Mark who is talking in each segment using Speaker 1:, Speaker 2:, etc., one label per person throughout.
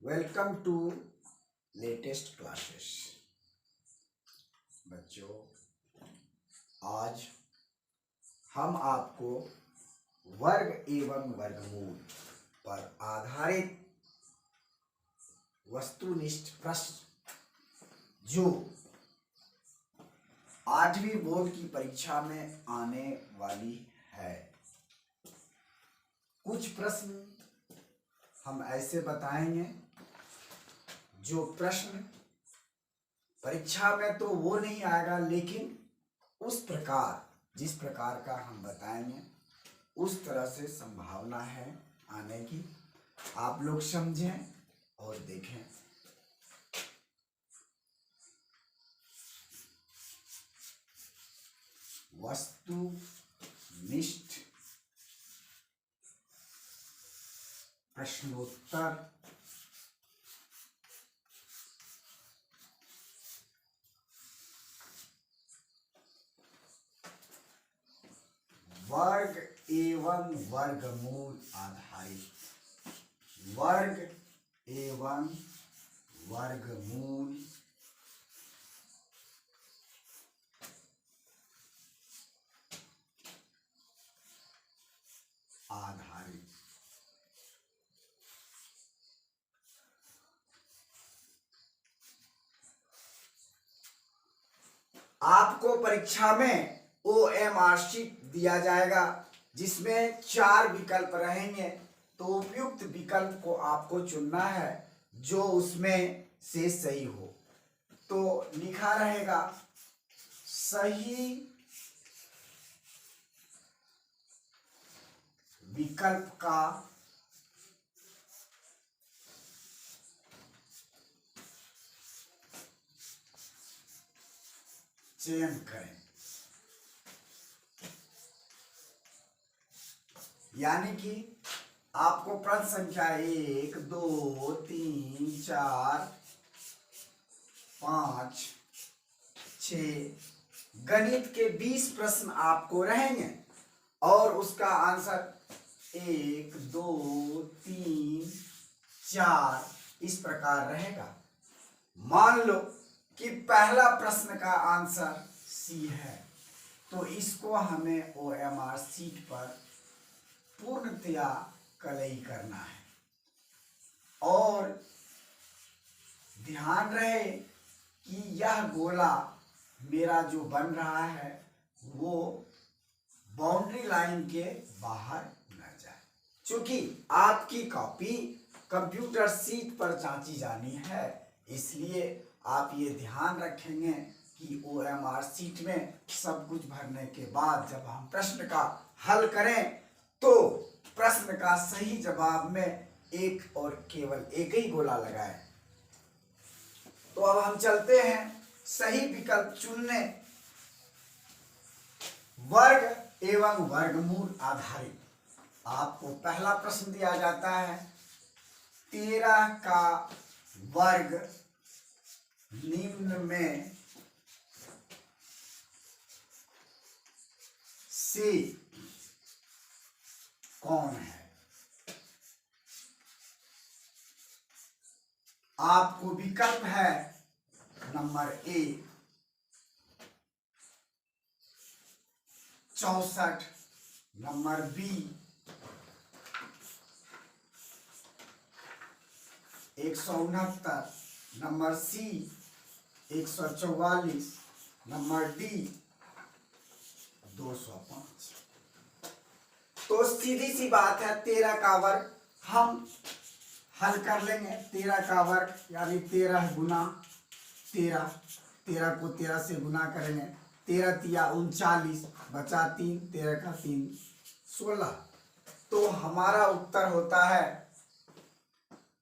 Speaker 1: Welcome to latest classes. बच्चों, आज हम आपको वर्ग एवं वर्गमूल पर आधारित वस्तुनिष्ठ प्रश्न जो 8वीं बोर्ड की परीक्षा में आने वाली है, कुछ प्रश्न हम ऐसे बताएंगे जो प्रश्न परीक्षा में तो वो नहीं आएगा, लेकिन उस प्रकार जिस प्रकार का हम बताएंगे उस तरह से संभावना है आने की। आप लोग समझें और देखें। वस्तुनिष्ठ प्रश्नोत्तर वर्ग एवं वर्गमूल आधारित, वर्ग एवं वर्गमूल आधारित। आपको परीक्षा में OMR शीट दिया जाएगा जिसमें 4 विकल्प रहेंगे, तो उपयुक्त विकल्प को आपको चुनना है जो उसमें से सही हो। तो लिखा रहेगा सही विकल्प का चयन करें। यानी कि आपको प्रश्न संख्या 1, 2, 3, 4, 5, 6 गणित के 20 प्रश्न आपको रहेंगे और उसका आंसर 1, 2, 3, 4 इस प्रकार रहेगा। मान लो कि पहला प्रश्न का आंसर सी है, तो इसको हमें OMR शीट पर पूर्णतया कलई करना है। और ध्यान रहे कि यह गोला मेरा जो बन रहा है वो बाउंड्री लाइन के बाहर न जाए। क्योंकि आपकी कॉपी कंप्यूटर शीट पर जांची जानी है, इसलिए आप ये ध्यान रखेंगे कि OMR शीट में सब कुछ भरने के बाद जब हम प्रश्न का हल करें तो प्रश्न का सही जवाब में एक और केवल एक ही गोला लगाएं। तो अब हम चलते हैं सही विकल्प चुनने। वर्ग एवं वर्गमूल आधारित आपको पहला प्रश्न दिया जाता है 13 का वर्ग निम्न में से कौन है। आपको विकल्प है number A 64, number B 169, number C 144, number D 205। तो सीधी सी बात है, 13 का वर्ग हम हल कर लेंगे। 13 का वर्ग यानी 13 गुना 13, 13 को 13 से गुना करेंगे। 13 तिया 39, बचा 3, 13 का 3 16। तो हमारा उत्तर होता है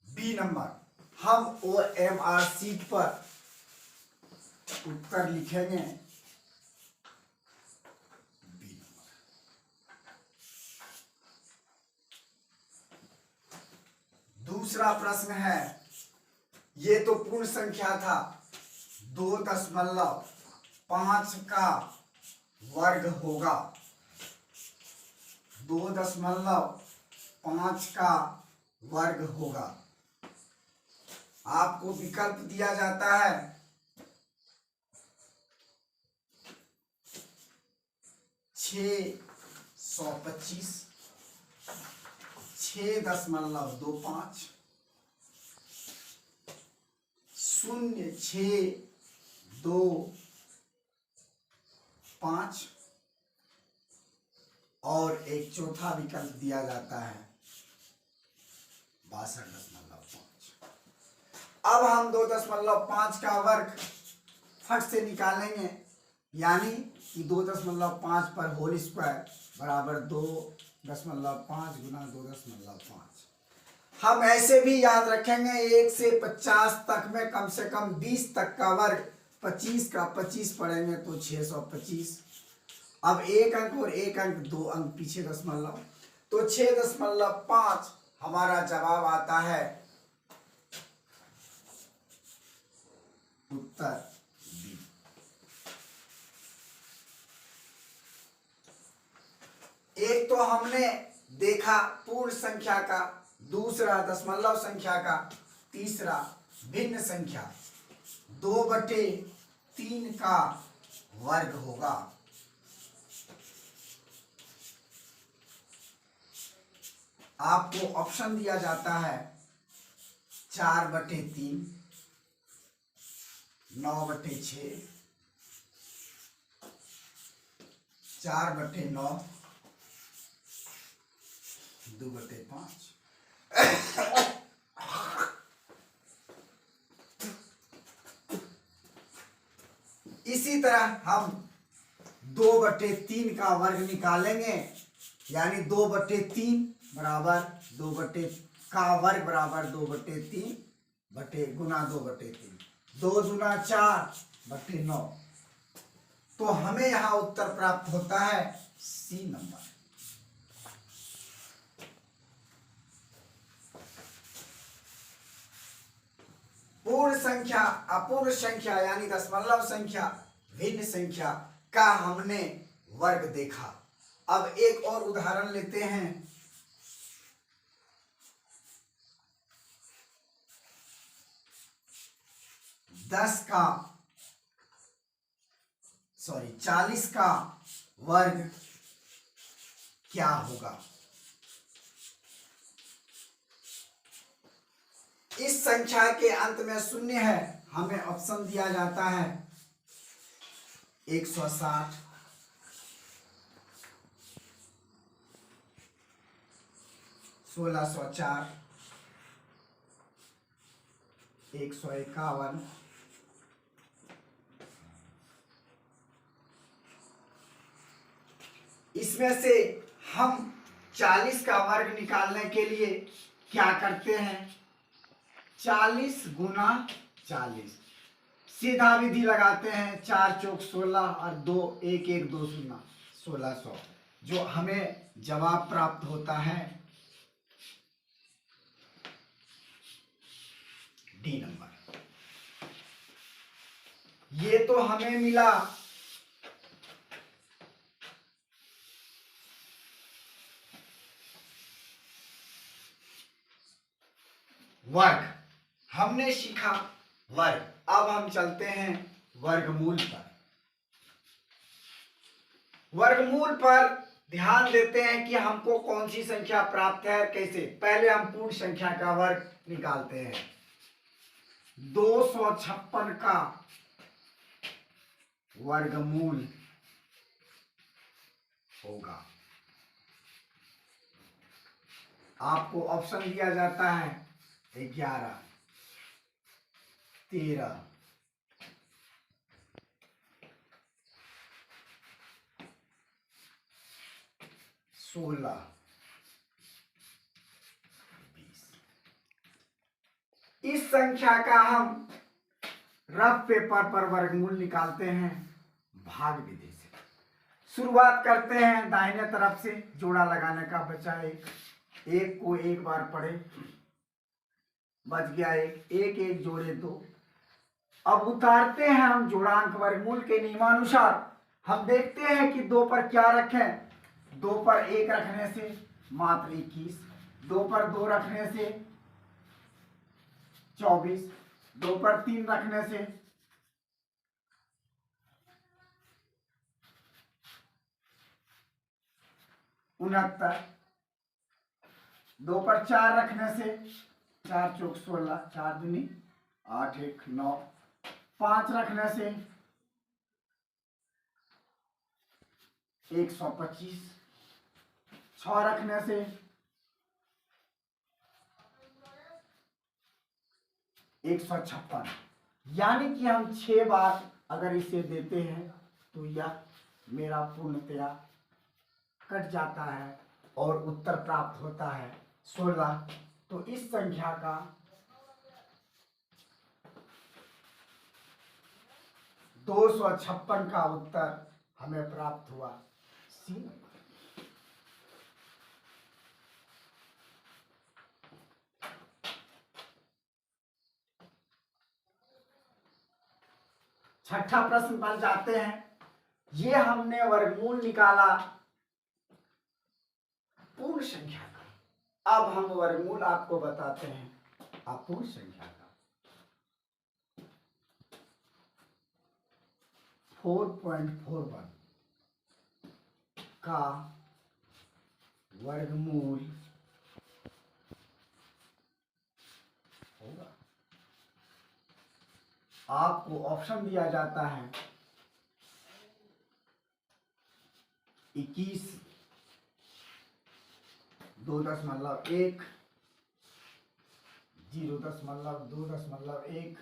Speaker 1: बी नंबर। हम OMR शीट पर उत्तर लिखेंगे बी नंबर। दूसरा प्रश्न है, ये तो पूर्ण संख्या था, 2.5 का वर्ग होगा। 2.5 का वर्ग होगा। आपको विकल्प दिया जाता है 625, 6.25, 0.625 और एक चौथा विकल्प दिया जाता है 62.5। अब हम 2.5 का वर्ग फट से निकालेंगे, यानी कि 2.5 पर होल स्क्वायर बराबर 2.5 गुना 2.5। हम ऐसे भी याद रखेंगे 1 से 50 तक में कम से कम 20 तक का वर्ग, 25 का 25 पढ़ेंगे तो 625। अब एक अंक और एक अंक, दो अंक पीछे दशमलव, तो 6.5 हमारा जवाब आता है उत्तर बी। एक तो हमने देखा पूर्ण संख्या का, दूसरा दशमलव संख्या का, तीसरा भिन्न संख्या। 2/3 का वर्ग होगा। आपको ऑप्शन दिया जाता है 4/3, 9/6, 4/9, 2/5। इसी तरह हम 2/3 का वर्ग निकालेंगे, यानी 2/3 बराबर 2 का वर्ग बराबर 2/3 गुना 2/3, 2 दूना 4/9। तो हमें यहां उत्तर प्राप्त होता है सी नंबर। पूर्ण संख्या, अपूर्ण संख्या यानी दशमलव संख्या, भिन्न संख्या का हमने वर्ग देखा। अब एक और उदाहरण लेते हैं। 40 का वर्ग क्या होगा। इस संख्या के अंत में शून्य है, हमें ऑप्शन दिया जाता है 160, 1604, 151, इसमें से हम 40 का वर्ग निकालने के लिए क्या करते हैं, 40 गुना 40 सीधा विधि लगाते हैं, 4 चौक 16 और 2 1 1 2 0 1600, जो हमें जवाब प्राप्त होता है डी नंबर। ये तो हमें मिला वर्ग, हमने सीखा वर्ग। अब हम चलते हैं वर्गमूल पर। वर्गमूल पर ध्यान देते हैं कि हमको कौन सी संख्या प्राप्त है, कैसे। पहले हम पूर्ण संख्या का वर्ग निकालते हैं। 256 का वर्गमूल होगा। आपको ऑप्शन दिया जाता है 11, 13, 16, 20। इस संख्या का हम रफ पेपर पर वर्गमूल निकालते हैं भाग विधि से। शुरुआत करते हैं दाहिने तरफ से, जोड़ा लगाने का बचा एक को एक बार पढ़े, बच गया एक, एक जोड़े 2। अब उतारते हैं हम जोड़ांक वर्गमूल के नियमानुसार। हम देखते हैं कि 2 पर क्या रखें। 2 पर 1 रखने से मात्र 21, 2 पर 2 रखने से 24, 2 पर 3 रखने से 69, 2 पर 4 रखने से 4 चौक 16, 4 दूनी 8, 1 9, 5 रखने से 125, 6 रखने से 156। यानी कि हम 6 बार अगर इसे देते हैं तो यह मेरा पूर्णतया कट जाता है और उत्तर प्राप्त होता है 16। तो इस संख्या का 256 का उत्तर हमें प्राप्त हुआ सी नंबर। छठा प्रश्न पर जाते हैं। ये हमने वर्गमूल निकाला पूर्ण संख्या का। अब हम वर्गमूल आपको बताते हैं अपूर्ण संख्या का। 4.41 का वर्गमूल होगा। आपको ऑप्शन दिया जाता है 21, 2.1, 0.2.1,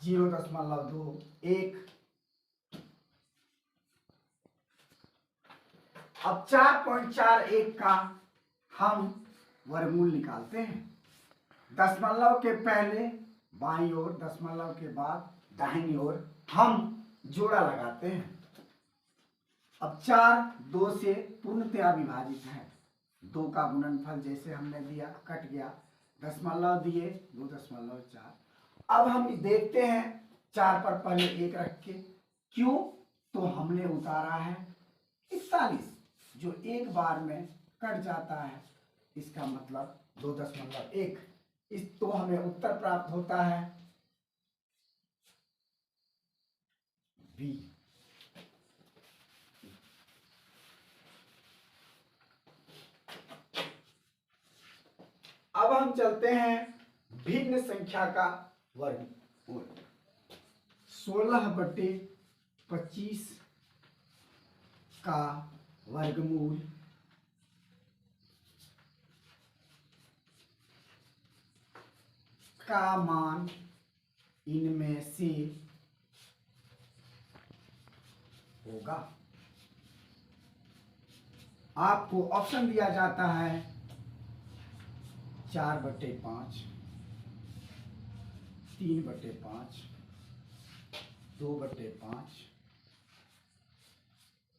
Speaker 1: 0.2, 1। अब 4.41 का हम वर्गमूल निकालते हैं। दशमलव के पहले बाईं ओर, दशमलव के बाद दाहिनी ओर हम जोड़ा लगाते हैं। अब 4 2 से पूर्णतया विभाजित है। 2 का गुणनफल जैसे हमने दिया कट गया, दशमलव दिए 2.4। अब हम देखते हैं 4 पर पहले 1 रख के, क्यों? तो हमने उतारा है 41 जो एक बार में कट जाता है, इसका मतलब 2.1। इस तो हमें उत्तर प्राप्त होता है बी। अब हम चलते हैं भिन्न संख्या का वर्गमूल। 16/25 का वर्गमूल का मान इनमें से होगा। आपको ऑप्शन दिया जाता है 4/5, 3/5, 2/5,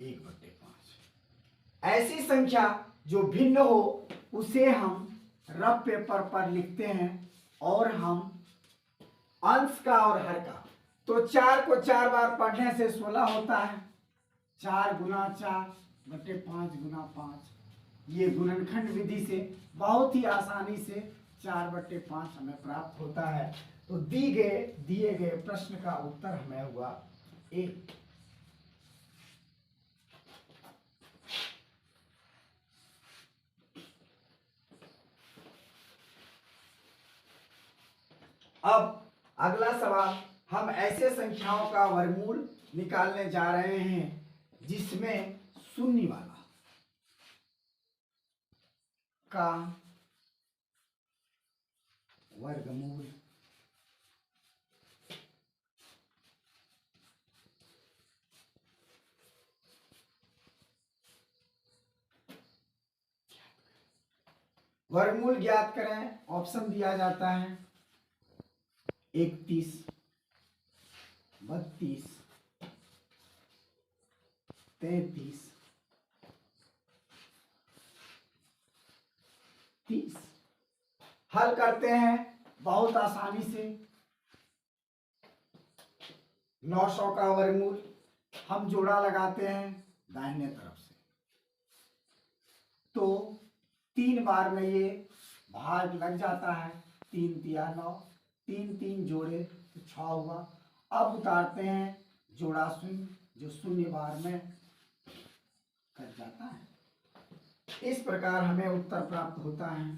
Speaker 1: 1/5। ऐसी संख्या जो भिन्न हो उसे हम रफ पेपर पर लिखते हैं और हम अंश का और हर का। तो 4 को 4 बार पढ़ने से 16 होता है। 4 गुना 4/5 गुना 5, ये गुणनखंड विधि से बहुत ही आसानी से 4/5 हमें प्राप्त होता है। तो दिए गए प्रश्न का उत्तर हमें हुआ ए। अब अगला सवाल, हम ऐसे संख्याओं का वर्गमूल निकालने जा रहे हैं जिसमें शून्य वाला का वर्गमूल वर्गमूल ज्ञात करें। ऑप्शन दिया जाता है 31, 32, 33, 30। हल करते हैं बहुत आसानी से। 900 का वर्गमूल हम जोड़ा लगाते हैं दाहिने तरफ से, तो 3 बार में ये भाग लग जाता है। 3 तिया 9, तीन तीन जोड़े तो 6 हुआ। अब उतारते हैं जोड़ा शून्य, जो शून्य बार में कट जाता है। इस प्रकार हमें उत्तर प्राप्त होता है।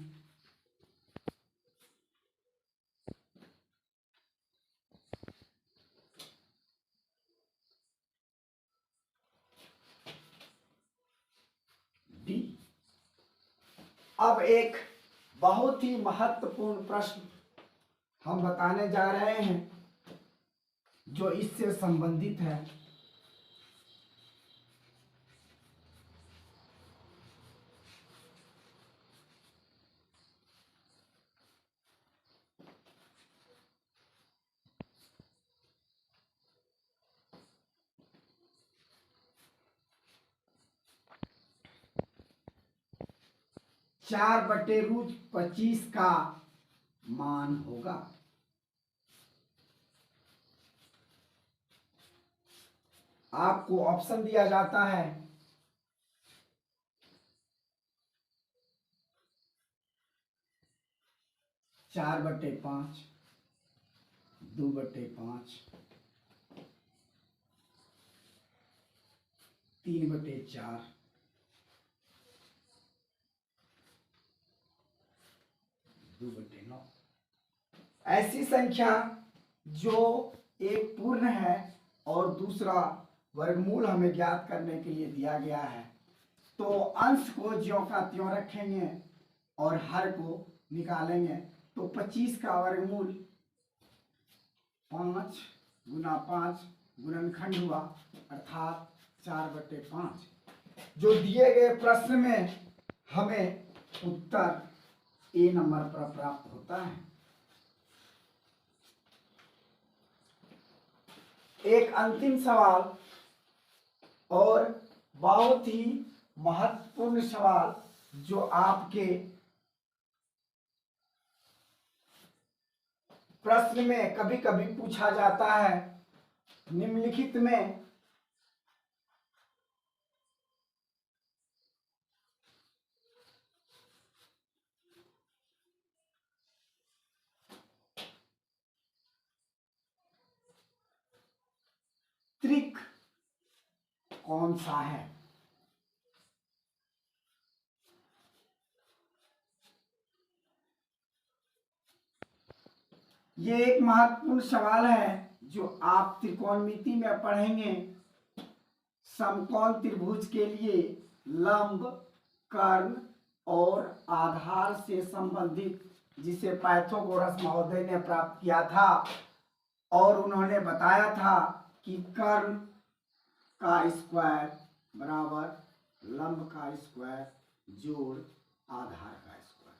Speaker 1: डी। अब एक बहुत ही महत्वपूर्ण प्रश्न हम बताने जा रहे हैं जो इससे संबंधित है। चार बटे रूट 25 का मान होगा। आपको ऑप्शन दिया जाता है 4/5, 2/5, 3/4, 2/9। ऐसी संख्या जो एक पूर्ण है और दूसरा वर्गमूल हमें ज्ञात करने के लिए दिया गया है, तो अंश को ज्यों का त्यों रखेंगे और हर को निकालेंगे। तो 25 का वर्गमूल 5 गुना 5 गुणनखंड हुआ, अर्थात 4/5। जो दिए गए प्रश्न में हमें उत्तर ए नंबर पर प्राप्त होता है। एक अंतिम सवाल और बहुत ही महत्वपूर्ण सवाल जो आपके प्रश्न में कभी कभी पूछा जाता है। निम्नलिखित में त्रिक कौन सा है? ये एक महत्वपूर्ण सवाल है जो आप त्रिकोणमिति में पढ़ेंगे। समकोण त्रिभुज के लिए लंब, कर्ण और आधार से संबंधित, जिसे पाइथागोरस महोदय ने प्राप्त किया था और उन्होंने बताया था कि कर्ण का स्क्वायर बराबर लंब का स्क्वायर जोड़ आधार का स्क्वायर।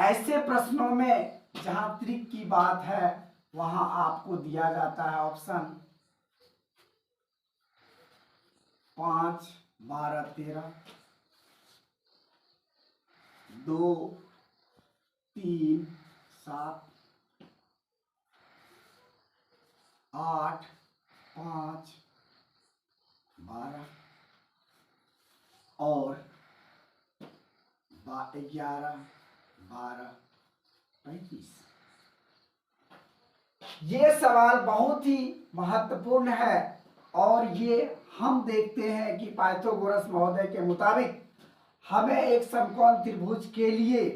Speaker 1: ऐसे प्रश्नों में जहां त्रिक की बात है वहां आपको दिया जाता है ऑप्शन 5, 12, 13, 2, 3, 7, 8, 5, 12 और 11, 12, 35। ये सवाल बहुत ही महत्वपूर्ण है और ये हम देखते हैं कि पाइथागोरस महोदय के मुताबिक हमें एक समकोण त्रिभुज के लिए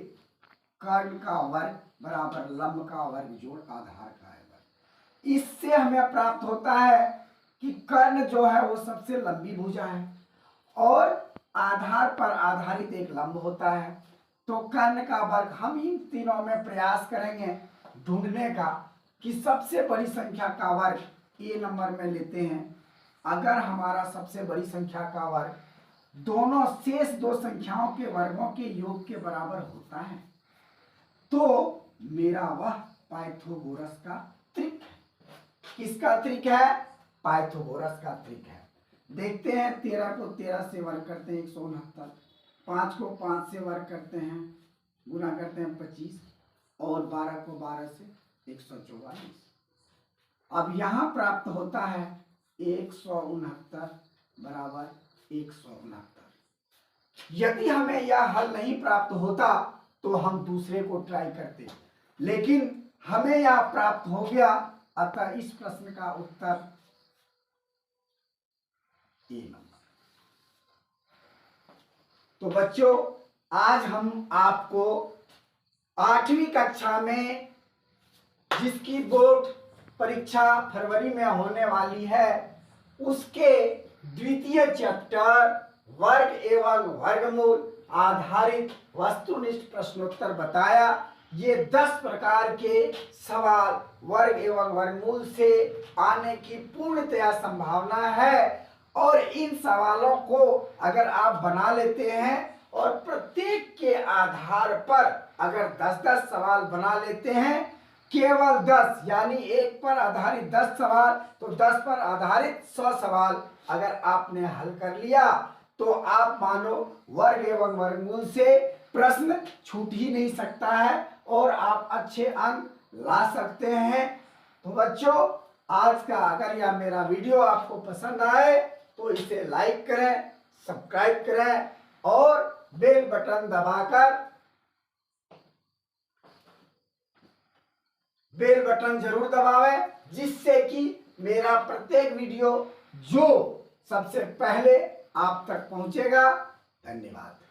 Speaker 1: कर्ण का वर्ग बराबर लंब का वर्ग जोड़ आधार का वर्ग। इससे हमें प्राप्त होता है कि कर्ण जो है वो सबसे लंबी भुजा है और आधार पर आधारित एक लंब होता है। तो कर्ण का वर्ग हम इन तीनों में प्रयास करेंगे ढूंढने का कि सबसे बड़ी संख्या का वर्ग ए नंबर में लेते हैं। अगर हमारा सबसे बड़ी संख्या का वर्ग दोनों शेष दो संख्याओं के वर्गों के योग के बराबर होता है तो मेरा वह पाइथागोरस का त्रिक है। किसका त्रिक है? पाइथागोरस का त्रिक है। देखते हैं 13 को 13 से वर्ग करते हैं 169, 5 को 5 से वर्ग करते हैं गुना करते हैं 25 और 12 को 12 से 144। अब यहां प्राप्त होता है 169 बराबर 169। यदि हमें यह हल नहीं प्राप्त होता तो हम दूसरे को ट्राई करते। लेकिन हमें यह प्राप्त हो गया। अतः इस प्रश्न का उत्तर ए नंबर। तो बच्चों, आज हम आपको 8वीं कक्षा में जिसकी बोर्ड परीक्षा फरवरी में होने वाली है, उसके द्वितीय चैप्टर वर्ग एवं वर्गमूल आधारित वस्तुनिष्ठ प्रश्नोत्तर बताया। ये 10 प्रकार के सवाल वर्ग एवं वर्गमूल से आने की पूर्णतया संभावना है और इन सवालों को अगर आप बना लेते हैं और प्रत्येक के आधार पर अगर 10-10 सवाल बना लेते हैं, केवल 10 यानी एक पर आधारित 10 सवाल, तो 10 पर आधारित 100 सवाल अगर आपने हल कर लिया तो आप मानो वर्ग एवं वर्गमूल से प्रश्न छूट ही नहीं सकता है और आप अच्छे अंक ला सकते हैं। तो बच्चों, आज का अगर यह मेरा वीडियो आपको पसंद आए तो इसे लाइक करें, सब्सक्राइब करें और बेल बटन दबाकर बेल बटन जरूर दबावें, जिससे कि मेरा प्रत्येक वीडियो जो सबसे पहले आप तक पहुंचेगा। धन्यवाद।